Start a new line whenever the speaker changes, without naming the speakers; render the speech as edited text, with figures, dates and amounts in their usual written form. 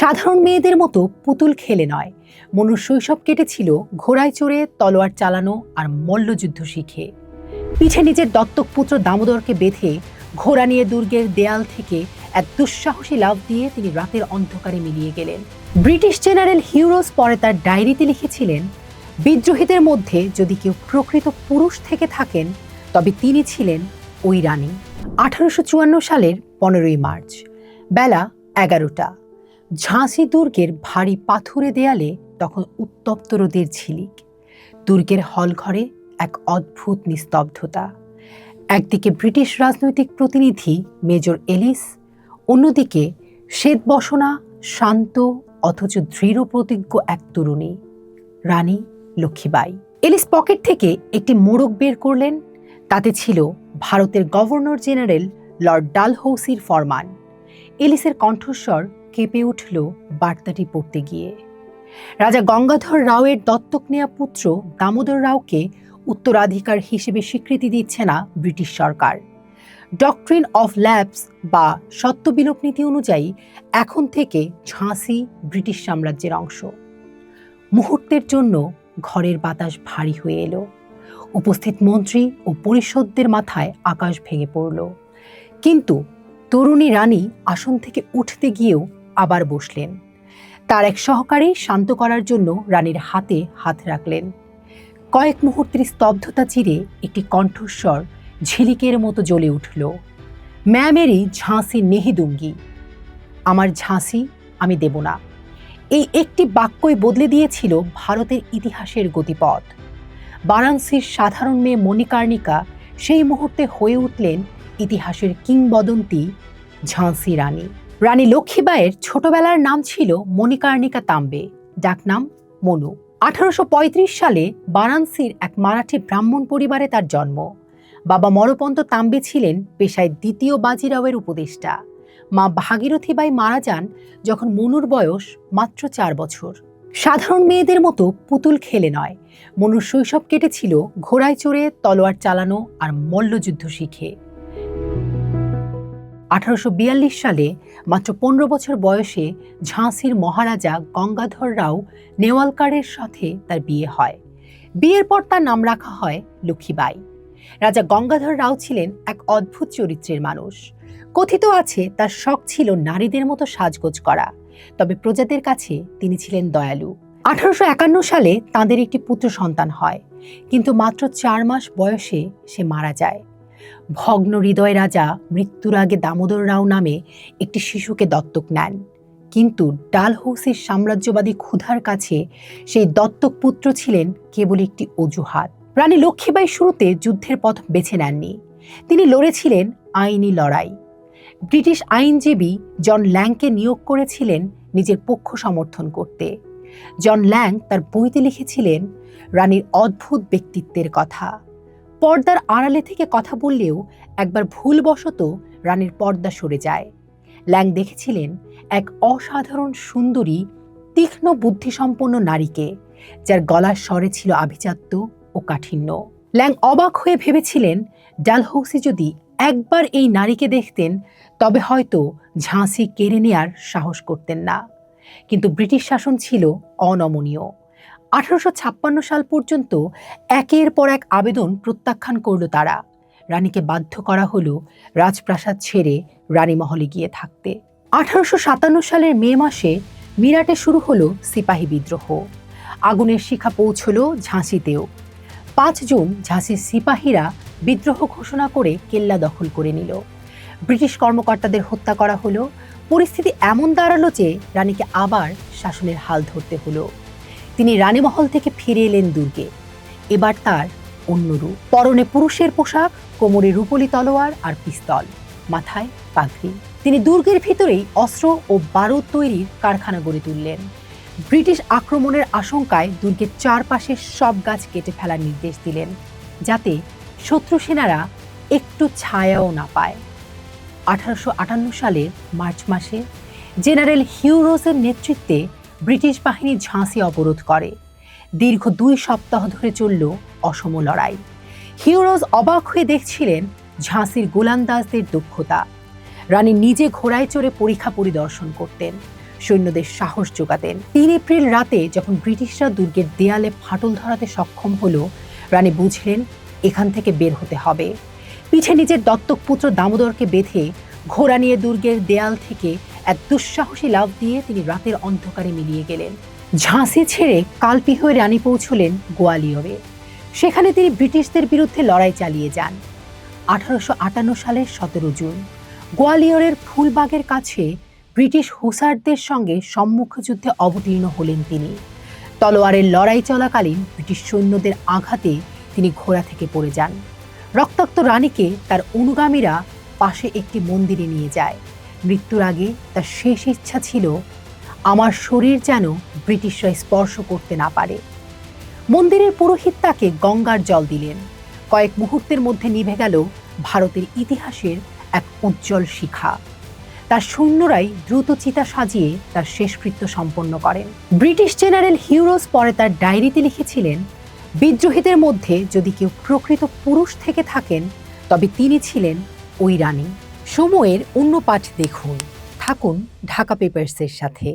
সাধারণ মেয়েদের মতো পুতুল খেলে নয়, মনুর শৈশব কেটেছিল ঘোড়ায় চড়ে তলোয়ার চালানো আর মল্লযুদ্ধ শিখে। পিঠে নিজের দত্তক পুত্র দামোদরকে বেঁধে ঘোড়া নিয়ে দুর্গের দেয়াল থেকে এক দুঃসাহসী লাফ দিয়ে তিনি রাতের অন্ধকারে মিলিয়ে গেলেন। ব্রিটিশ জেনারেল হিউরোজ পরে তার ডায়েরিতে লিখেছিলেন, বিদ্রোহীদের মধ্যে যদি কেউ প্রকৃত পুরুষ থেকে থাকেন তবে তিনি ছিলেন ওই রানী। 1854 সালের 15ই মার্চ বেলা 11টা। ঝাঁসি দুর্গের ভারী পাথুরে দেয়ালে তখন উত্তপ্ত রোদের ঝিলিক। দুর্গের হলঘরে এক অদ্ভুত নিস্তব্ধতা। একদিকে ব্রিটিশ রাজনৈতিক প্রতিনিধি মেজর এলিস, অন্যদিকে শ্বেতবসনা শান্ত অথচ দৃঢ় প্রতিজ্ঞ এক তরুণী, রানী লক্ষ্মীবাই। এলিস পকেট থেকে একটি মোড়ক বের করলেন। তাতে ছিল ভারতের গভর্নর জেনারেল লর্ড ডালহৌসির ফরমান। এলিসের কণ্ঠস্বর কেঁপে উঠল বার্তাটি পড়তে গিয়ে। রাজা গঙ্গাধর রাওয়ের দত্তক নেয়া পুত্র দামোদর রাওকে উত্তরাধিকার হিসেবে স্বীকৃতি দিচ্ছে না British Sarkar. Doctrine of lapse বা সত্যবিলোপ নীতি অনুযায়ী এখন থেকে ঝাঁসি ব্রিটিশ সাম্রাজ্যের অংশ। মুহূর্তের জন্য ঘরের বাতাস ভারী হয়ে এলো। উপস্থিত মন্ত্রী ও পরিষদদের মাথায় আকাশ ভেঙে পড়ল। কিন্তু তরুণী রানী আসন থেকে উঠতে গিয়েও আবার বসলেন। তার এক সহকারী শান্ত করার জন্য রানীর হাতে হাত রাখলেন। কয়েক মুহূর্তের স্তব্ধতা চিরে একটি কণ্ঠস্বর ঝিলিকের মতো জ্বলে উঠল, ম্যামেরি ঝাঁসি নেহি দুঙ্গি। আমার ঝাঁসি আমি দেব না। এই একটি বাক্যই বদলে দিয়েছিল ভারতের ইতিহাসের গতিপথ। বারাণসীর সাধারণ মেয়ে মণিকার্ণিকা সেই মুহূর্তে হয়ে উঠলেন ইতিহাসের কিংবদন্তি ঝাঁসি রানী। রানী লক্ষ্মীবাইয়ের ছোটবেলার নাম ছিল মণিকার্ণিকা তাম্বে, ডাকনাম মনু। 1835 সালে বারাণসীর এক মারাঠি ব্রাহ্মণ পরিবারে তার জন্ম। বাবা মরপন্ত তাম্বে ছিলেন পেশায় দ্বিতীয় বাজিরাওয়ের উপদেষ্টা। মা ভাগীরথীবাই মারা যান যখন মনুর বয়স মাত্র 4 বছর। সাধারণ মেয়েদের মতো পুতুল খেলে নয়, মনুর শৈশব কেটেছিল ঘোড়ায় চড়ে তলোয়ার চালানো আর মল্লযুদ্ধ শিখে। 1842 সালে মাত্র 15 বছর বয়সে ঝাঁসির মহারাজা গঙ্গাধর রাও নেওয়ালকারের সাথে তার বিয়ে হয়। বিয়ের পর তার নাম রাখা হয় লক্ষ্মীবাই। রাজা গঙ্গাধর রাও ছিলেন এক অদ্ভুত চরিত্রের মানুষ। কথিত আছে তার শখ ছিল নারীদের মতো সাজগোজ করা, তবে প্রজাদের কাছে তিনি ছিলেন দয়ালু। 1851 সালে তাঁদের একটি পুত্র সন্তান হয়, কিন্তু মাত্র 4 মাস বয়সে সে মারা যায়। ভগ্ন হৃদয় রাজা মৃত্যুর আগে দামোদর রাও নামে একটি শিশুকে দত্তক নেন, কিন্তু ডালহৌসির সাম্রাজ্যবাদী ক্ষুধার কাছে সেই দত্তক পুত্র ছিলেন কেবল একটি অজুহাত। রানী লক্ষ্মীবাই শুরুতে যুদ্ধের পথ বেছে নেননি। তিনি লড়েছিলেন আইনি লড়াই। ব্রিটিশ আইনজীবী জন ল্যাংকে নিয়োগ করেছিলেন নিজের পক্ষ সমর্থন করতে। জন ল্যাং তার বইতে লিখেছিলেন রানীর অদ্ভুত ব্যক্তিত্বের কথা। পর্দার আড়ালে থেকে কথা বললেও একবার ভুলবশত রানীর পর্দা সরে যায়। ল্যাং দেখেছিলেন এক অসাধারণ সুন্দরী তীক্ষ্ণ বুদ্ধিসম্পন্ন নারীকে, যার গলার স্বরে ছিল আভিজাত্য ও কাঠিন্য। ল্যাং অবাক হয়ে ভেবেছিলেন ডালহৌসি যদি একবার এই নারীকে দেখতেন তবে হয়তো ঝাঁসি কেড়ে নেয়ার সাহস করতেন না। কিন্তু ব্রিটিশ শাসন ছিল অনমনীয়। 1856 সাল পর্যন্ত একের পর এক আবেদন প্রত্যাখ্যান করল তারা। রানীকে বাধ্য করা হলো রাজপ্রাসাদ ছেড়ে রানীমহলে গিয়ে থাকতে। 1857 সালের মে মাসে মিরাটে শুরু হলো সিপাহী বিদ্রোহ। আগুনের শিখা পৌঁছল ঝাঁসিতেও। 5 জুন ঝাঁসির সিপাহীরা বিদ্রোহ ঘোষণা করে কেল্লা দখল করে নিল। ব্রিটিশ কর্মকর্তাদের হত্যা করা হলো। পরিস্থিতি এমন দাঁড়ালো যে রানীকে আবার শাসনের হাল ধরতে হলো। তিনি রানীমহল থেকে ফিরে এলেন দুর্গে। এবার তার অন্য রূপ। পরনে পুরুষের পোশাক, কোমরে রূপলি তলোয়ার আর পিস্তল, মাথায় পাগড়ি। তিনি দুর্গের ভিতরেই অস্ত্র ও বারুদ তৈরির কারখানা গড়ে তুললেন। ব্রিটিশ আক্রমণের আশঙ্কায় দুর্গের চারপাশের সব গাছ কেটে ফেলার নির্দেশ দিলেন, যাতে শত্রু সেনারা একটু ছায়াও না পায়। 1858 সালের মার্চ মাসে জেনারেল হিউরোজের নেতৃত্বে ব্রিটিশ বাহিনী ঝাঁসি অবরোধ করে। দীর্ঘ 2 সপ্তাহ ধরে চলল অসম লড়াই। হিউরোজ অবাক হয়ে দেখছিলেন ঝাঁসির গোলন্দাজদের দক্ষতা। রানী নিজে ঘোড়ায় চড়ে পরীক্ষা পরিদর্শন করতেন। সৈন্যদের সাহস যোগাতেন। 3 এপ্রিল রাতে যখন ব্রিটিশরা দুর্গের দেয়ালে ফাটল ধরাতে সক্ষম হলো, রানী বুঝলেন এখান থেকে বের হতে হবে। পিঠে নিজের দত্তক পুত্র দামোদরকে বেঁধে ঘোড়া নিয়ে দুর্গের দেয়াল থেকে এক দুঃসাহসী লাফ দিয়ে তিনি রাতের অন্ধকারে মিলিয়ে গেলেন। ঝাঁসি ছেড়ে কালপি হয়ে রানী পৌঁছলেন গোয়ালিয়রে। সেখানে তিনি ব্রিটিশদের বিরুদ্ধে লড়াই চালিয়ে যান। 1858 সালের 17 জুন গোয়ালিয়রের ফুলবাগের কাছে ব্রিটিশ হুসারদের সঙ্গে সম্মুখ যুদ্ধে অবতীর্ণ হলেন তিনি। তলোয়ারের লড়াই চলাকালীন ব্রিটিশ সৈন্যদের আঘাতে তিনি ঘোড়া থেকে পড়ে যান। রক্তাক্ত রানীকে তার অনুগামীরা পাশে একটি মন্দিরে নিয়ে যায়। মৃত্যুর আগে তার শেষ ইচ্ছা ছিল, আমার শরীর যেন ব্রিটিশরা স্পর্শ করতে না পারে। মন্দিরের পুরোহিত তাকে গঙ্গার জল দিলেন। কয়েক মুহূর্তের মধ্যে নিভে গেল ভারতের ইতিহাসের এক উজ্জ্বল শিখা। তার সৈন্যরাই দ্রুত চিতা সাজিয়ে তার শেষকৃত্য সম্পন্ন করেন। ব্রিটিশ জেনারেল হিউরোজ পরে তার ডায়েরিতে লিখেছিলেন, বিদ্রোহীদের মধ্যে যদি কেউ প্রকৃত পুরুষ থেকে থাকেন তবে তিনি ছিলেন ওই রানী। সময়ের অন্য পাঠ দেখুন। থাকুন ঢাকা পেপারসের সাথে।